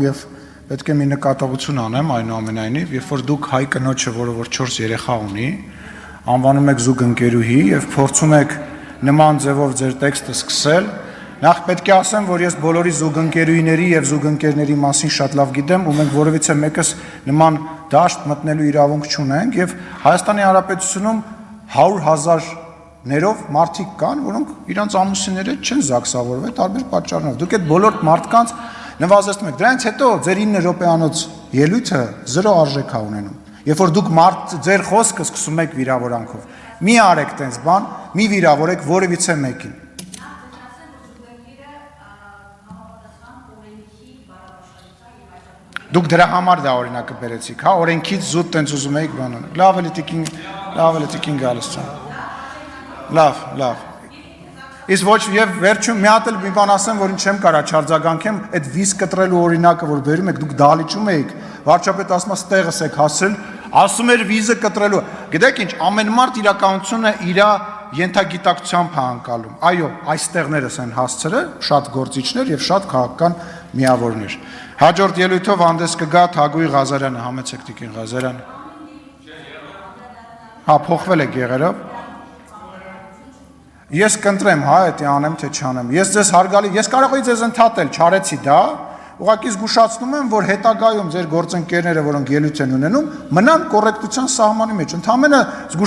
Եվ պետք է մի նկատողություն անեմ այնուամենայնիվ, երբ որ դուք հայ կնոջը, որը որ 4 երեխա ունի, անվանում եք զուգընկերուհի եւ փորձում եք նման ձևով ձեր տեքստը սկսել, նախ պետք է ասեմ, որ ես բոլորի զուգընկերուհիների եւ զուգընկերների մասին շատ լավ գիտեմ, ու մենք որևիցե մեկս նման դաշտ մտնելու իրավունք չունենք եւ Հայաստանի Հանրապետությունում 100,000-ներով մարդիկ կան, որոնք իրանց ամուսինները չեն զաքսավորվել տարբեր պատճառներով։ Դուք այդ բոլոր մարդկանց նվազեցնում եք։ Դրանից հետո ձեր 9 րոպեանոց ելույթը 0 արժեք է ունենում։ Երբ որ դուք ձեր խոսքը սկսում եք վիրավորանքով, մի արեք տենց բան, մի վիրավորեք որևիցե մեկին։ Դուք դրա համար դա օրինակը բերեցիք, հա, օրենքից զուտ տենց ուզում եք բան անել։ Լավ էլի տիկին գալիս է։ Լավ։ Իսկ ոչ եւ վերջում մի հատ էլ մի բան ասեմ, որին չեմ կարա չարձագանքեմ, այդ վիզ կտրելու օրինակը, որ բերում եք, դուք դալիճում եք, վարչապետ ասում է ստեղս եք հասել, ասում էր վիզը կտրելու։ Գիտեք ինչ, ամեն մարդ իրականությունը իր ենթագիտակցությամբ է անցալում։ Այո, այս տեղներս են հասցրել շատ գործիչներ եւ շատ քաղաքական միավորներ։ Հաջորդ ելույթով հանդես կգա Թագուհի Ղազարյանը, համեցեք տիկին Ղազարյանը։ Հա, փոխվել եք եղերով։ Ես կընտրեմ, հա, դա անեմ թե չանեմ։ Ես ձեզ հարգալի, ես կարող եի ձեզ ընդհատել, չարեցի դա, ուղղակի զգուշացնում եմ, որ հետագայում ձեր գործընկերները, որոնք ելույթ են ունենում, մնան կոռեկտության սահմանի մեջ։ Ընդհանրապես